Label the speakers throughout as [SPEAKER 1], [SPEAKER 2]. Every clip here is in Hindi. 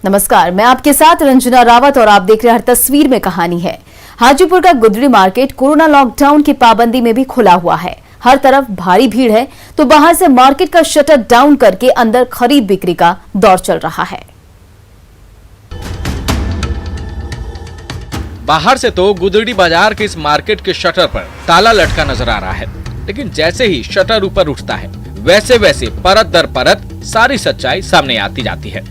[SPEAKER 1] नमस्कार, मैं आपके साथ रंजना रावत और आप देख रहे हैं हर तस्वीर में कहानी है। हाजीपुर का गुदड़ी मार्केट कोरोना लॉकडाउन की पाबंदी में भी खुला हुआ है। हर तरफ भारी भीड़ है तो बाहर से मार्केट का शटर डाउन करके अंदर खरीद बिक्री का दौर चल रहा है।
[SPEAKER 2] बाहर से तो गुदड़ी बाजार के इस मार्केट के शटर पर ताला लटका नजर आ रहा है, लेकिन जैसे ही शटर ऊपर उठता है वैसे वैसे परत दर परत सारी सच्चाई सामने आती जाती है।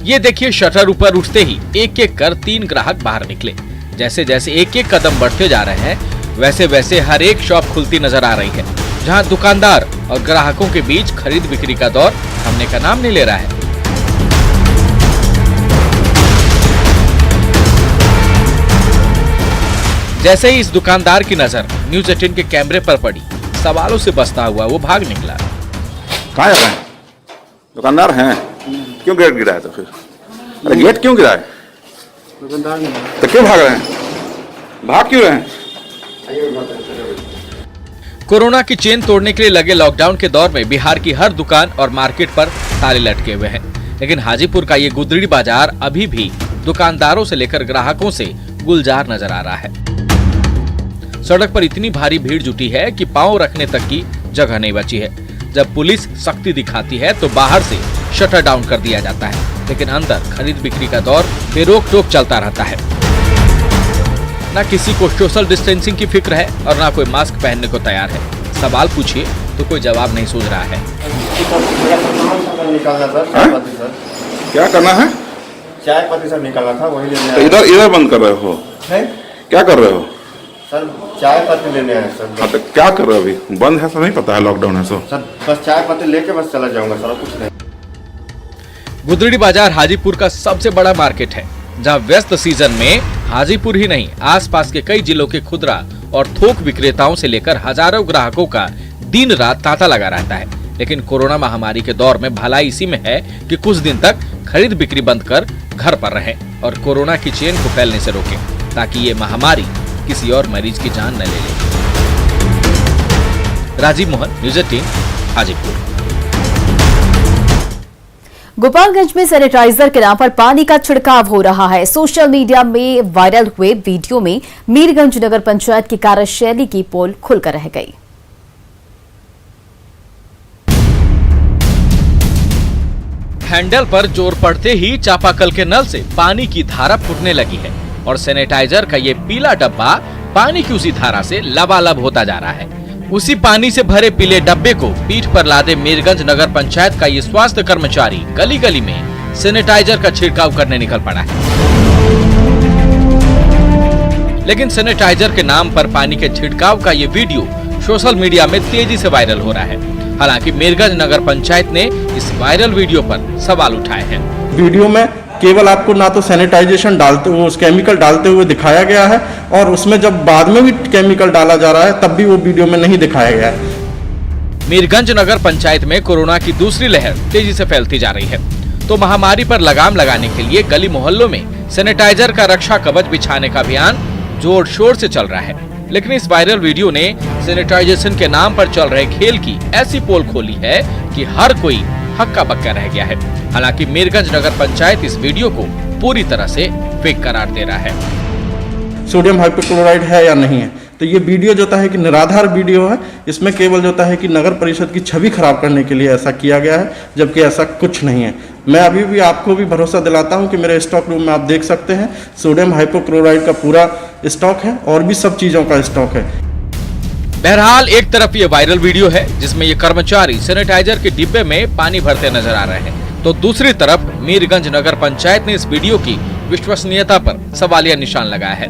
[SPEAKER 2] ये देखिए, शटर ऊपर उठते ही एक एक कर 3 ग्राहक बाहर निकले। जैसे जैसे एक एक कदम बढ़ते जा रहे हैं वैसे वैसे हर एक शॉप खुलती नजर आ रही है, जहां दुकानदार और ग्राहकों के बीच खरीद बिक्री का दौर थमने का नाम नहीं ले रहा है। जैसे ही इस दुकानदार की नजर न्यूज़ 18 के कैमरे पर पड़ी, सवालों से बसता हुआ वो भाग निकला।
[SPEAKER 3] कहाँ जा रहे हैं? दुकानदार हैं, क्यों गेट गिरा है? तो फिर अरे गेट क्यों गिरा है?
[SPEAKER 4] दुकानदार नहीं
[SPEAKER 3] तो क्यों भाग रहे हैं? भाग क्यों रहे हैं?
[SPEAKER 2] कोरोना की चेन तोड़ने के लिए लगे लॉकडाउन के दौर में बिहार की हर दुकान और मार्केट पर ताले लटके हुए हैं, लेकिन हाजीपुर का ये गुदड़ी बाजार अभी भी दुकानदारों से लेकर ग्राहकों से गुलजार नजर आ रहा है। सड़क पर इतनी भारी भीड़ जुटी है कि पांव रखने तक की जगह नहीं बची है। जब पुलिस सख्ती दिखाती है तो बाहर से शटर डाउन कर दिया जाता है, लेकिन अंदर खरीद बिक्री का दौर बेरोक टोक चलता रहता है। न किसी को सोशल डिस्टेंसिंग की फिक्र है और न कोई मास्क पहनने को तैयार है। सवाल पूछिए तो कोई जवाब नहीं सूझ रहा है।
[SPEAKER 3] क्या करना है?
[SPEAKER 4] चाय पत्ती सब निकालना था, वही लेने
[SPEAKER 3] तो
[SPEAKER 4] आए।
[SPEAKER 3] इधर बंद कर रहे हो?
[SPEAKER 4] हैं?
[SPEAKER 3] क्या कर रहे हो
[SPEAKER 4] सर चाय पत्ती लेने आए सर।
[SPEAKER 3] हाँ, तो क्या कर रहे हो? अभी बंद है, तो नहीं पता है लॉकडाउन है। सो
[SPEAKER 4] सर बस चाय पत्ती लेके बस चला जाऊंगा सर, कुछ नहीं।
[SPEAKER 2] गुदड़ी बाजार हाजीपुर का सबसे बड़ा मार्केट है, जहां व्यस्त सीजन में हाजीपुर ही नहीं आसपास के कई जिलों के खुदरा और थोक विक्रेताओं से लेकर हजारों ग्राहकों का दिन रात तांता लगा रहता है। लेकिन कोरोना महामारी के दौर में भलाई इसी में है कि कुछ दिन तक खरीद बिक्री बंद कर घर पर रहें और कोरोना की चेन को फैलने से रोकें, ताकि ये महामारी किसी और मरीज की जान न ले ले। राजीव मोहन, न्यूज़ 18, हाजीपुर।
[SPEAKER 1] गोपालगंज में सैनिटाइजर के नाम पर पानी का छिड़काव हो रहा है। सोशल मीडिया में वायरल हुए वीडियो में मीरगंज नगर पंचायत की कार्यशैली की पोल खुलकर रह गई।
[SPEAKER 2] हैंडल पर जोर पड़ते ही चापाकल के नल से पानी की धारा फूटने लगी है और सैनिटाइजर का ये पीला डब्बा पानी की उसी धारा से लबालब होता जा रहा है। उसी पानी से भरे पीले डब्बे को पीठ पर लादे मीरगंज नगर पंचायत का ये स्वास्थ्य कर्मचारी गली गली में सैनिटाइजर का छिड़काव करने निकल पड़ा है। लेकिन सैनिटाइजर के नाम पर पानी के छिड़काव का ये वीडियो सोशल मीडिया में तेजी से वायरल हो रहा है। हालांकि मीरगंज नगर पंचायत ने इस वायरल वीडियो पर सवाल उठाए हैं।
[SPEAKER 5] वीडियो में केवल आपको ना तो सैनिटाइजेशन डालते हुए उस केमिकल डालते हुए दिखाया गया है, और उसमें जब बाद में भी केमिकल डाला जा रहा है तब भी वो वीडियो में नहीं दिखाया गया है।
[SPEAKER 2] मीरगंज नगर पंचायत में कोरोना की दूसरी लहर तेजी से फैलती जा रही है, तो महामारी पर लगाम लगाने के लिए गली मोहल्लों में सैनिटाइजर का रक्षा कवच बिछाने का अभियान जोर शोर से चल रहा है। लेकिन इस वायरल वीडियो ने सैनिटाइजेशन के नाम पर चल रहे खेल की ऐसी पोल खोली है कि हर कोई हक्का बक्का रह गया है। हालांकि मीरगंज नगर पंचायत इस वीडियो को पूरी तरह से फेक करार दे रहा है।
[SPEAKER 5] सोडियम हाइपोक्लोराइड है या नहीं है, तो ये वीडियो जो है कि निराधार वीडियो है। इसमें केवल जो है कि नगर परिषद की छवि खराब करने के लिए ऐसा किया गया है, जबकि ऐसा कुछ नहीं है। मैं अभी भी आपको भी भरोसा दिलाता हूं कि मेरे स्टॉक रूम में आप देख सकते हैं सोडियम हाइपोक्लोराइड का पूरा स्टॉक है और भी सब चीजों का स्टॉक है।
[SPEAKER 2] बहरहाल एक तरफ ये वायरल वीडियो है जिसमें ये कर्मचारी सैनिटाइजर के डिब्बे में पानी भरते नजर आ रहे हैं, तो दूसरी तरफ मीरगंज नगर पंचायत ने इस वीडियो की विश्वसनीयता पर सवालिया निशान लगाया है।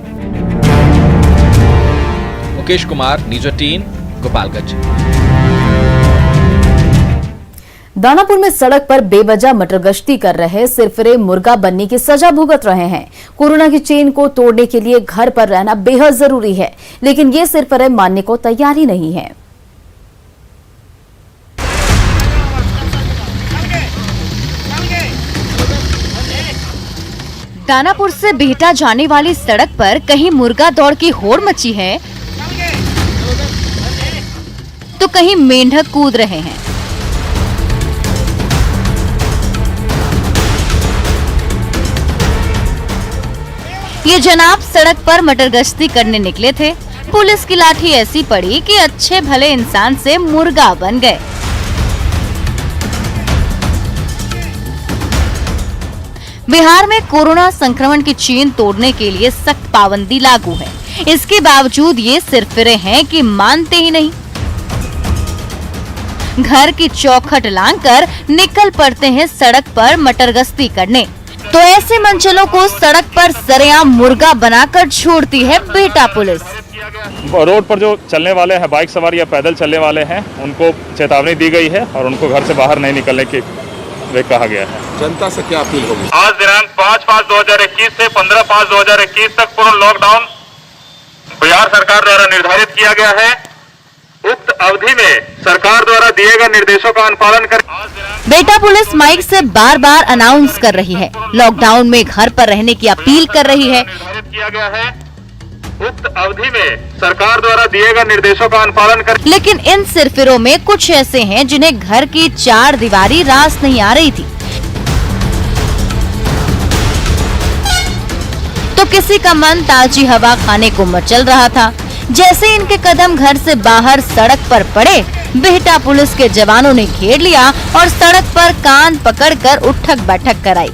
[SPEAKER 2] मुकेश कुमार, न्यूज़ 18, गोपालगंज।
[SPEAKER 1] दानापुर में सड़क पर बेवजह मटर गश्ती कर रहे सिरफिरे मुर्गा बनने की सजा भुगत रहे हैं। कोरोना की चेन को तोड़ने के लिए घर पर रहना बेहद जरूरी है, लेकिन ये सिरफिरे मानने को तैयार ही नहीं है।
[SPEAKER 6] दानापुर से बिहटा जाने वाली सड़क पर कहीं मुर्गा दौड़ की होड़ मची है तो कहीं मेंढक कूद रहे हैं। ये जनाब सड़क पर मटर गश्ती करने निकले थे। पुलिस की लाठी ऐसी पड़ी कि अच्छे भले इंसान से मुर्गा बन गए। बिहार में कोरोना संक्रमण की चेन तोड़ने के लिए सख्त पाबंदी लागू है। इसके बावजूद ये सिरफिरे हैं कि मानते ही नहीं। घर की चौखट लांघकर निकल पड़ते हैं सड़क पर मटर गश्ती करने। तो ऐसे मंचलों को सड़क पर सरेआम मुर्गा बनाकर छोड़ती है बेटा पुलिस।
[SPEAKER 7] रोड पर जो चलने वाले हैं, बाइक सवार या पैदल चलने वाले हैं, उनको चेतावनी दी गई है और उनको घर से बाहर नहीं निकलने की वे कहा गया है।
[SPEAKER 3] जनता से क्या अपील होगी?
[SPEAKER 8] आज दिनांक 5/5/2021 से 15/5/2021 तक पूर्ण लॉकडाउन बिहार सरकार द्वारा निर्धारित किया गया है। उक्त अवधि में सरकार द्वारा दिए गए निर्देशों का अनुपालन कर
[SPEAKER 6] बेटा पुलिस माइक से बार बार अनाउंस कर रही है, लॉकडाउन में घर पर रहने की अपील कर रही है।
[SPEAKER 8] निर्धारित किया गया है। उक्त अवधि में सरकार द्वारा दिए गए निर्देशों का अनुपालन कर
[SPEAKER 6] लेकिन इन सिरफिरों में कुछ ऐसे हैं जिन्हें घर की चार दीवारी रास नहीं आ रही थी, तो किसी का मन ताजी हवा खाने को मचल रहा था। जैसे इनके कदम घर से बाहर सड़क पर पड़े, बेहटा पुलिस के जवानों ने घेर लिया और सड़क पर कान पकड़कर उठक बैठक कराई।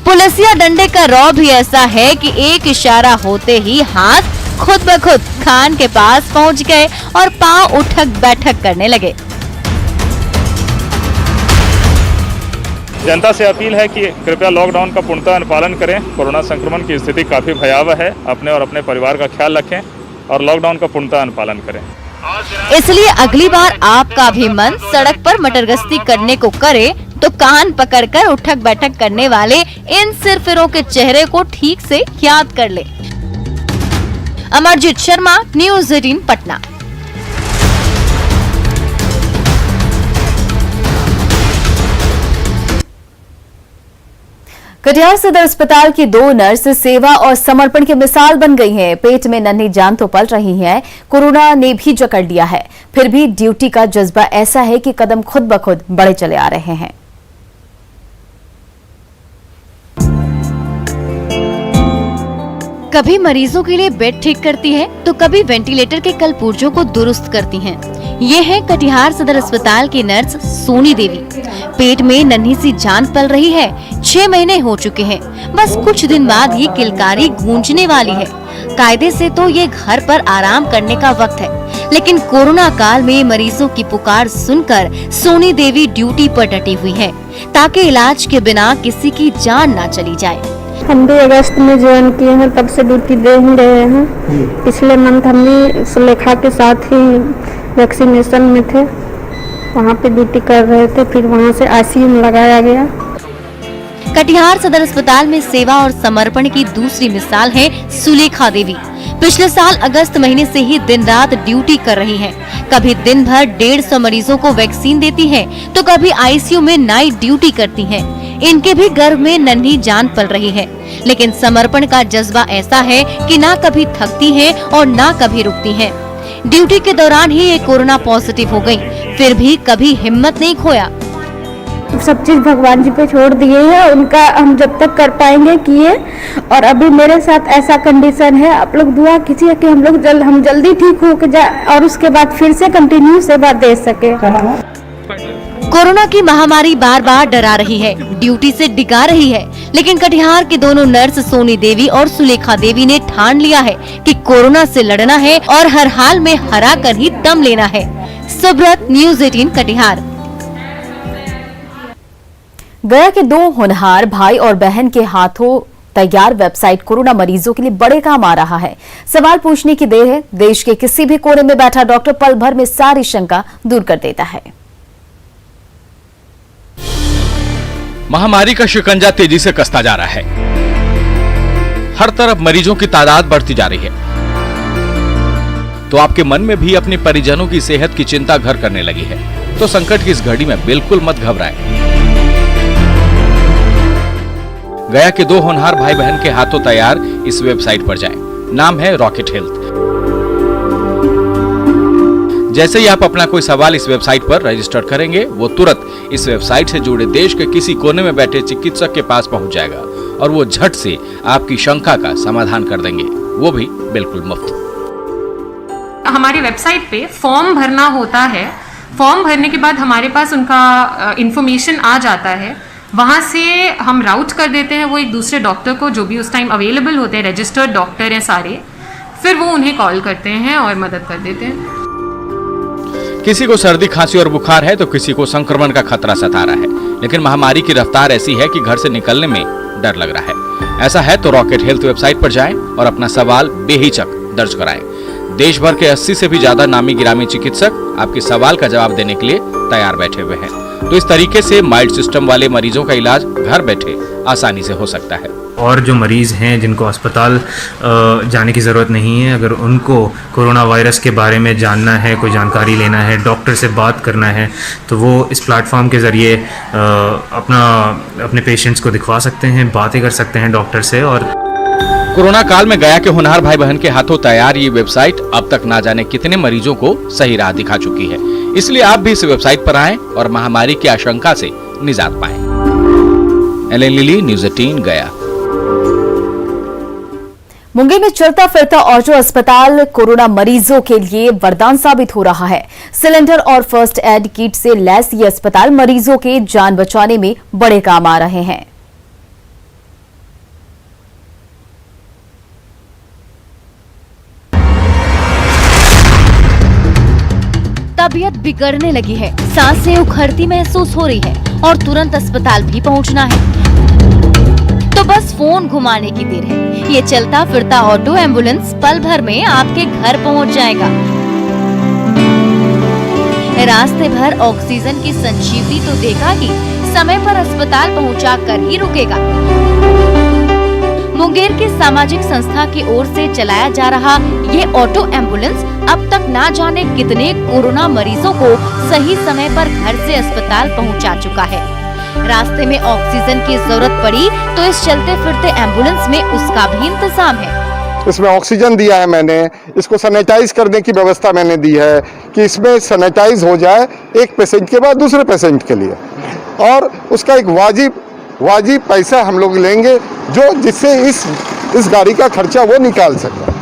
[SPEAKER 6] पुलिसिया डंडे का रौब भी ऐसा है कि एक इशारा होते ही हाथ खुद ब खुद कान के पास पहुंच गए और पांव उठक बैठक करने लगे।
[SPEAKER 7] जनता से अपील है कि कृपया लॉकडाउन का पूर्णतः अनुपालन करें। कोरोना संक्रमण की स्थिति काफी भयावह है। अपने और अपने परिवार का ख्याल रखें और लॉकडाउन का पूर्णतः अनुपालन करें।
[SPEAKER 6] इसलिए अगली बार आपका भी मन सड़क पर मटर गश्ती करने को करे तो कान पकड़कर उठक बैठक करने वाले इन सिरफिरों के चेहरे को ठीक से याद कर ले। अमरजीत शर्मा, न्यूज़ 18 पटना।
[SPEAKER 1] कटिहार सदर अस्पताल की 2 नर्स सेवा और समर्पण की मिसाल बन गई हैं। पेट में नन्ही जान तो पल रही है, कोरोना ने भी जकड़ लिया है, फिर भी ड्यूटी का जज्बा ऐसा है कि कदम खुद ब खुद बढ़े चले आ रहे हैं।
[SPEAKER 6] कभी मरीजों के लिए बेड ठीक करती है तो कभी वेंटिलेटर के कलपुर्जों को दुरुस्त करती हैं। ये है कटिहार सदर अस्पताल की नर्स सोनी देवी। पेट में नन्ही सी जान पल रही है, 6 महीने हो चुके हैं। बस कुछ दिन बाद ये किलकारी गूंजने वाली है। कायदे से तो ये घर पर आराम करने का वक्त है, लेकिन कोरोना काल में मरीजों की पुकार सुनकर सोनी देवी ड्यूटी पर डटी हुई है, ताकि इलाज के बिना किसी की जान ना चली जाए।
[SPEAKER 9] हम भी अगस्त में ज्वाइन किए हैं, तब से ड्यूटी दे ही रहे हैं। पिछले मंथ हम भी सुलेखा के साथ ही वैक्सीनेशन में थे, वहाँ पे ड्यूटी कर रहे थे, फिर वहाँ से आईसीयू में लगाया गया।
[SPEAKER 6] कटिहार सदर अस्पताल में सेवा और समर्पण की दूसरी मिसाल है सुलेखा देवी। पिछले साल अगस्त महीने से ही दिन रात ड्यूटी कर रही हैं। कभी दिन भर 150 मरीजों को वैक्सीन देती हैं, तो कभी आईसीयू में नाइट ड्यूटी करती हैं। इनके भी गर्भ में नन्ही जान पल रही है, लेकिन समर्पण का जज्बा ऐसा है कि ना कभी थकती हैं और ना कभी रुकती हैं। ड्यूटी के दौरान ही ये कोरोना पॉजिटिव हो गई, फिर भी कभी हिम्मत नहीं खोया।
[SPEAKER 9] सब चीज भगवान जी पे छोड़ दिए हैं, उनका हम जब तक कर पाएंगे किए। और अभी मेरे साथ ऐसा कंडीशन है, आप लोग दुआ कीजिए कि हम जल्दी ठीक हो के जाए और उसके बाद फिर से कंटिन्यू सेवा दे सके।
[SPEAKER 6] कोरोना की महामारी बार बार डरा रही है, ड्यूटी से डिगा रही है, लेकिन कटिहार की दोनों नर्स सोनी देवी और सुलेखा देवी ने ठान लिया है कि कोरोना से लड़ना है और हर हाल में हरा कर ही दम लेना है। सुब्रत, न्यूज़ 18 कटिहार।
[SPEAKER 1] गया के 2 होनहार भाई और बहन के हाथों तैयार वेबसाइट कोरोना मरीजों के लिए बड़े काम आ रहा है। सवाल पूछने की देर है, देश के किसी भी कोने में बैठा डॉक्टर पल भर में सारी शंका दूर कर देता है।
[SPEAKER 2] महामारी का शिकंजा तेजी से कसता जा रहा है। हर तरफ मरीजों की तादाद बढ़ती जा रही है, तो आपके मन में भी अपने परिजनों की सेहत की चिंता घर करने लगी है। तो संकट की इस घड़ी में बिल्कुल मत घबराएं। गया के 2 होनहार भाई बहन के हाथों तैयार इस वेबसाइट पर जाएं। नाम है रॉकेट हेल्थ। जैसे ही आप अपना कोई सवाल इस वेबसाइट पर रजिस्टर करेंगे, वो तुरंत इस वेबसाइट से जुड़े देश के किसी कोने में बैठे चिकित्सक के पास पहुंच जाएगा और वो झट से आपकी शंका का समाधान कर देंगे, वो भी बिल्कुल मुफ्त।
[SPEAKER 10] हमारी वेबसाइट पे फॉर्म भरना होता है। फॉर्म भरने के बाद हमारे पास उनका इंफॉर्मेशन आ जाता है। वहाँ से हम राउट कर देते हैं वो एक दूसरे डॉक्टर को, जो भी उस टाइम अवेलेबल होते हैं, रजिस्टर्ड डॉक्टर हैं सारे। फिर वो उन्हें कॉल करते हैं और मदद कर देते हैं।
[SPEAKER 2] किसी को सर्दी, खांसी और बुखार है तो किसी को संक्रमण का खतरा सता रहा है, लेकिन महामारी की रफ्तार ऐसी है कि घर से निकलने में डर लग रहा है। ऐसा है तो रॉकेट हेल्थ वेबसाइट पर जाएं और अपना सवाल बेहिचक दर्ज कराएं। देश भर के 80 से भी ज्यादा नामी गिरामी चिकित्सक आपके सवाल का जवाब देने के लिए तैयार बैठे हुए हैं। तो इस तरीके से माइल्ड सिस्टम वाले मरीजों का इलाज घर बैठे आसानी से हो सकता है।
[SPEAKER 11] और जो मरीज़ हैं जिनको अस्पताल जाने की ज़रूरत नहीं है, अगर उनको कोरोना वायरस के बारे में जानना है, कोई जानकारी लेना है, डॉक्टर से बात करना है, तो वो इस प्लेटफॉर्म के ज़रिए अपने पेशेंट्स को दिखवा सकते हैं, बातें कर सकते हैं डॉक्टर से। और
[SPEAKER 2] कोरोना काल में गया के होनहार भाई बहन के हाथों तैयार ये वेबसाइट अब तक ना जाने कितने मरीजों को सही राह दिखा चुकी है। इसलिए आप भी इस वेबसाइट पर आएं और महामारी की आशंका से निजात पाएं। एलन लिली, न्यूज़ 18 गया।
[SPEAKER 1] मुंगेर में चलता फिरता ऑटो अस्पताल कोरोना मरीजों के लिए वरदान साबित हो रहा है। सिलेंडर और फर्स्ट एड किट से लैस ये अस्पताल मरीजों के जान बचाने में बड़े काम आ रहे हैं।
[SPEAKER 6] तबीयत बिगड़ने लगी है, सांसें उखड़ती महसूस हो रही है और तुरंत अस्पताल भी पहुंचना है, तो बस फोन घुमाने की देर है। ये चलता फिरता ऑटो एम्बुलेंस पल भर में आपके घर पहुंच जाएगा। रास्ते भर ऑक्सीजन की संजीवनी तो देगा ही, समय पर अस्पताल पहुंचा कर ही रुकेगा। मुंगेर की सामाजिक संस्था की ओर से चलाया जा रहा ये ऑटो एम्बुलेंस अब तक ना जाने कितने कोरोना मरीजों को सही समय पर घर से अस्पताल पहुंचा चुका है। रास्ते में ऑक्सीजन की जरूरत पड़ी तो इस चलते फिरते एम्बुलेंस में उसका भी इंतजाम है।
[SPEAKER 12] इसमें ऑक्सीजन दिया है मैंने, इसको सैनिटाइज करने की व्यवस्था मैंने दी है कि इसमें सैनिटाइज हो जाए एक पेशेंट के बाद दूसरे पेशेंट के लिए, और उसका एक वाजिब पैसा हम लोग लेंगे जो जिससे इस गाड़ी का खर्चा वो निकाल सके।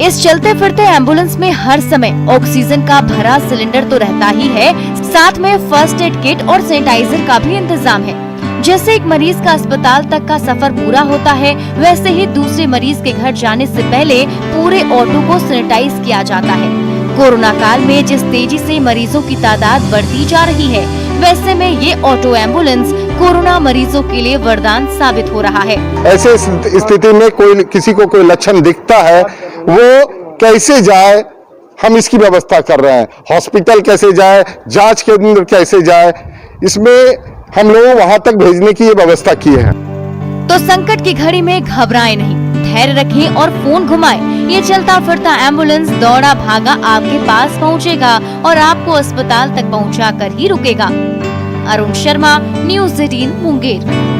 [SPEAKER 6] इस चलते फिरते एम्बुलेंस में हर समय ऑक्सीजन का भरा सिलेंडर तो रहता ही है, साथ में फर्स्ट एड किट और सैनिटाइजर का भी इंतजाम है। जैसे एक मरीज का अस्पताल तक का सफर पूरा होता है, वैसे ही दूसरे मरीज के घर जाने से पहले पूरे ऑटो को सैनिटाइज किया जाता है। कोरोना काल में जिस तेजी से मरीजों की तादाद बढ़ती जा रही है, वैसे में ये ऑटो एम्बुलेंस कोरोना मरीजों के लिए वरदान साबित हो रहा है।
[SPEAKER 12] ऐसे स्थिति में किसी को कोई लक्षण दिखता है, वो कैसे जाए, हम इसकी व्यवस्था कर रहे हैं। हॉस्पिटल कैसे जाए, जांच केंद्र कैसे जाए, इसमें हम लोग वहां तक भेजने की ये व्यवस्था की है।
[SPEAKER 6] तो संकट की घड़ी में घबराएं नहीं, धैर्य रखें और फोन घुमाएं। ये चलता फिरता एम्बुलेंस दौड़ा भागा आपके पास पहुंचेगा और आपको अस्पताल तक पहुंचा कर ही रुकेगा। अरुण शर्मा, न्यूज़ 18 मुंगेर।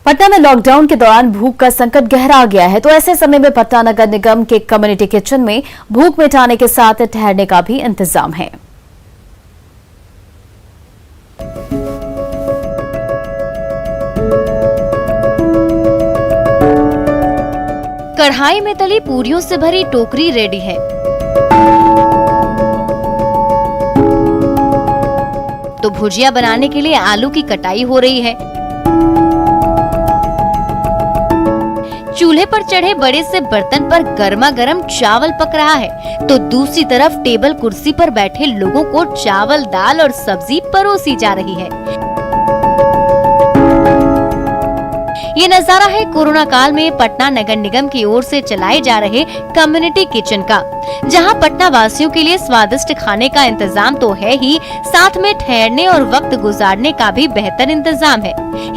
[SPEAKER 1] पटना में लॉकडाउन के दौरान भूख का संकट गहरा गया है, तो ऐसे समय में पटना नगर निगम के कम्युनिटी किचन में भूख मिटाने के साथ ठहरने का भी इंतजाम है।
[SPEAKER 6] कढ़ाई में तली पूरियों से भरी टोकरी रेडी है। तो भुजिया बनाने के लिए आलू की कटाई हो रही है। चूल्हे पर चढ़े बड़े से बर्तन पर गर्मा गर्म चावल पक रहा है, तो दूसरी तरफ टेबल कुर्सी पर बैठे लोगों को चावल, दाल और सब्जी परोसी जा रही है। ये नजारा है कोरोना काल में पटना नगर निगम की ओर से चलाए जा रहे कम्युनिटी किचन का, जहां पटना वासियों के लिए स्वादिष्ट खाने का इंतजाम तो है ही, साथ में ठहरने और वक्त गुजारने का भी बेहतर इंतजाम है।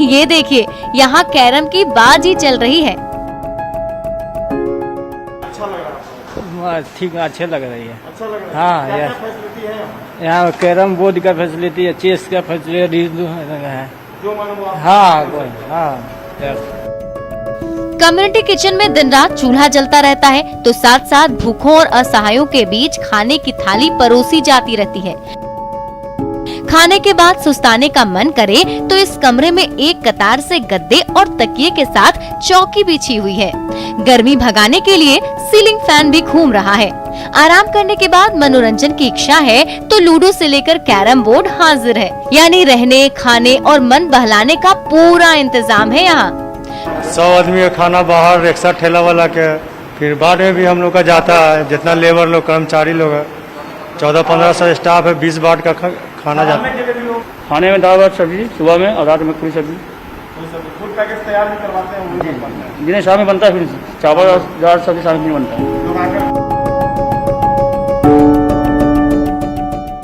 [SPEAKER 6] ये देखिए, यहाँ कैरम की बाजी चल रही है।
[SPEAKER 13] ठीक, अच्छे लग रही है। अच्छा लग रहा है। हाँ, यहाँ कैरम बोर्ड का फैसिलिटी है, चेस का फैसिलिटी है। हाँ।
[SPEAKER 6] कम्युनिटी किचन में दिन रात चूल्हा जलता रहता है, तो साथ साथ भूखों और असहायों के बीच खाने की थाली परोसी जाती रहती है। खाने के बाद सुस्ताने का मन करे तो इस कमरे में एक कतार से गद्दे और तकिए के साथ चौकी बिछी हुई है। गर्मी भगाने के लिए सीलिंग फैन भी घूम रहा है। आराम करने के बाद मनोरंजन की इच्छा है तो लूडो से लेकर कैरम बोर्ड हाजिर है। यानी रहने, खाने और मन बहलाने का पूरा इंतजाम है यहाँ।
[SPEAKER 13] 100 आदमी का खाना बाहर रिक्शा ठेला वाला के, फिर बाद में भी हम लोग का जाता है। जितना लेबर लोग, कर्मचारी लोग है, 14-15 स्टाफ है, 20 बाट का खाना जाता है। खाने में दाल भात सब्जी सुबह में और रात में पूरी सब्जी। फूड पैकेज तैयार भी करवाते हैं? जिन्हें शाम में बनता है, फिर चावल और दाल सब्जी शाम में बनता है।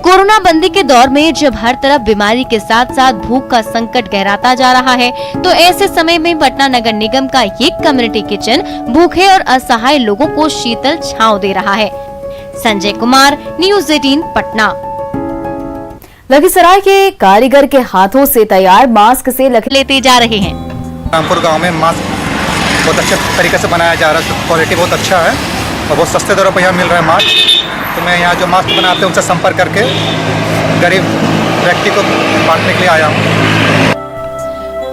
[SPEAKER 6] कोरोना बंदी के दौर में जब हर तरफ बीमारी के साथ साथ भूख का संकट गहराता जा रहा है, तो ऐसे समय में पटना नगर निगम का ये कम्युनिटी किचन भूखे और असहाय लोगों को शीतल छांव दे रहा है। संजय कुमार, न्यूज़ 18 पटना।
[SPEAKER 1] लखीसराय के कारीगर के हाथों से तैयार मास्क से
[SPEAKER 6] लेते जा रहे हैं।
[SPEAKER 14] रामपुर गांव में मास्क बहुत अच्छे तरीके से बनाया जा रहा है, क्वालिटी बहुत अच्छा है और बहुत सस्ते दरों पर यहाँ मिल रहा है मास्क। तो मैं यहाँ जो मास्क बनाते हैं उनसे संपर्क करके गरीब व्यक्ति को बांटने के लिए आया हूँ।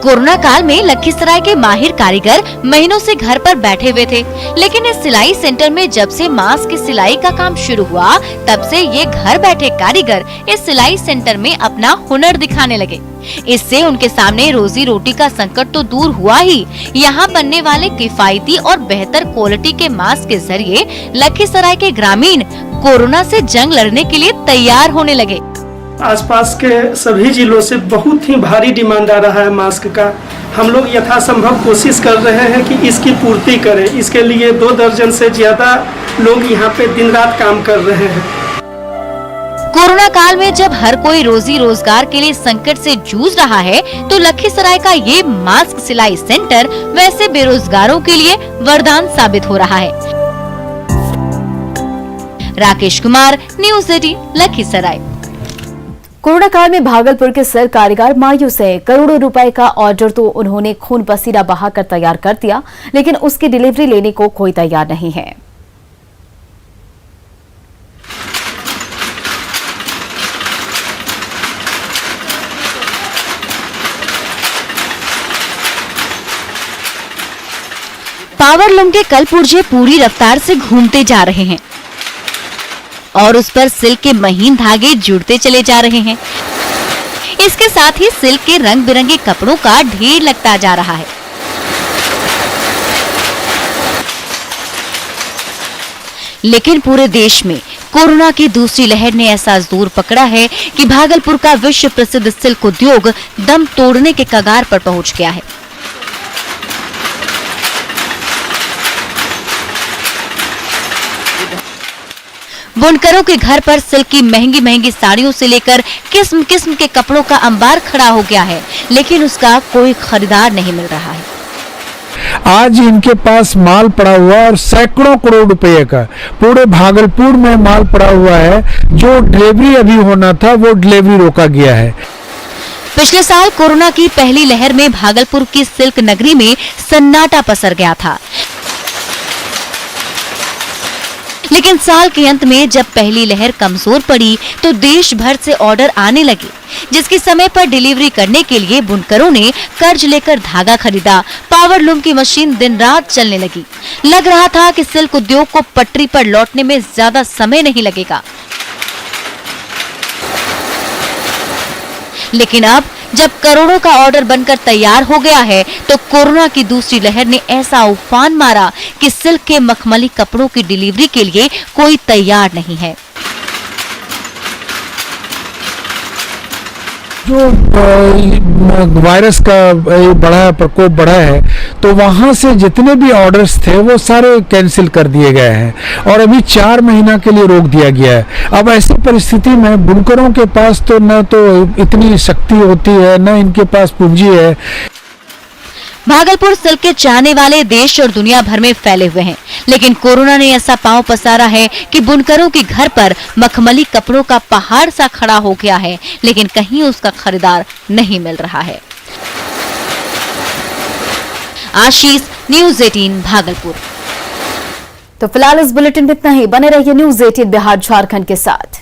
[SPEAKER 6] कोरोना काल में लखीसराय के माहिर कारीगर महीनों से घर पर बैठे हुए थे, लेकिन इस सिलाई सेंटर में जब से मास्क की सिलाई का काम शुरू हुआ, तब से ये घर बैठे कारीगर इस सिलाई सेंटर में अपना हुनर दिखाने लगे। इससे उनके सामने रोजी रोटी का संकट तो दूर हुआ ही, यहाँ बनने वाले किफायती और बेहतर क्वालिटी के मास्क के जरिए लखीसराय के ग्रामीण कोरोना से जंग लड़ने के लिए तैयार होने लगे।
[SPEAKER 15] आसपास के सभी जिलों से बहुत ही भारी डिमांड आ रहा है मास्क का। हम लोग यथासंभव कोशिश कर रहे हैं कि इसकी पूर्ति करें। इसके लिए 2 दर्जन से ज्यादा लोग यहाँ पे दिन रात काम कर रहे हैं।
[SPEAKER 6] कोरोना काल में जब हर कोई रोजी रोजगार के लिए संकट से जूझ रहा है, तो लखीसराय का ये मास्क सिलाई सेंटर वैसे बेरोजगारों के लिए वरदान साबित हो रहा है। राकेश कुमार, न्यूज़ 18 लखीसराय।
[SPEAKER 1] कोरोना काल में भागलपुर के सिल्क कारीगर मायूस है। करोड़ों रुपए का ऑर्डर तो उन्होंने खून पसीना बहाकर तैयार कर दिया, लेकिन उसकी डिलीवरी लेने को कोई तैयार नहीं है।
[SPEAKER 6] पावरलूम के कल पुर्जे पूरी रफ्तार से घूमते जा रहे हैं और उस पर सिल्क के महीन धागे जुड़ते चले जा रहे हैं। इसके साथ ही सिल्क के रंग बिरंगे कपड़ों का ढेर लगता जा रहा है। लेकिन पूरे देश में कोरोना की दूसरी लहर ने ऐसा जोर पकड़ा है कि भागलपुर का विश्व प्रसिद्ध सिल्क उद्योग दम तोड़ने के कगार पर पहुंच गया है। बुनकरों के घर पर सिल्क की महंगी महंगी साड़ियों से लेकर किस्म किस्म के कपड़ों का अंबार खड़ा हो गया है, लेकिन उसका कोई खरीदार नहीं मिल रहा है।
[SPEAKER 16] आज इनके पास माल पड़ा हुआ और सैकड़ों करोड़ रुपए का पूरे भागलपुर में माल पड़ा हुआ है। जो डिलीवरी अभी होना था वो डिलीवरी रोका गया है।
[SPEAKER 6] पिछले साल कोरोना की पहली लहर में भागलपुर की सिल्क नगरी में सन्नाटा पसर गया था, लेकिन साल के अंत में जब पहली लहर कमजोर पड़ी तो देश भर से ऑर्डर आने लगे, जिसकी समय पर डिलीवरी करने के लिए बुनकरों ने कर्ज लेकर धागा खरीदा। पावरलूम की मशीन दिन रात चलने लगी। लग रहा था कि सिल्क उद्योग को पटरी पर लौटने में ज्यादा समय नहीं लगेगा, लेकिन अब जब करोड़ों का ऑर्डर बनकर तैयार हो गया है, तो कोरोना की दूसरी लहर ने ऐसा उफान मारा कि सिल्क के मखमली कपड़ों की डिलीवरी के लिए कोई तैयार नहीं है।
[SPEAKER 16] जो वायरस का बड़ा प्रकोप बढ़ा है, तो वहां से जितने भी ऑर्डर्स थे वो सारे कैंसिल कर दिए गए हैं और अभी 4 महीना के लिए रोक दिया गया है। अब ऐसी परिस्थिति में बुनकरों के पास तो न तो इतनी शक्ति होती है, न इनके पास पूंजी है।
[SPEAKER 6] भागलपुर सिल्क के चाहने वाले देश और दुनिया भर में फैले हुए हैं, लेकिन कोरोना ने ऐसा पांव पसारा है कि बुनकरों के घर पर मखमली कपड़ों का पहाड़ सा खड़ा हो गया है, लेकिन कहीं उसका खरीदार नहीं मिल रहा है। आशीष, न्यूज 18 भागलपुर।
[SPEAKER 1] तो फिलहाल इस बुलेटिन में इतना ही। बने रहिए न्यूज 18 बिहार झारखंड के साथ।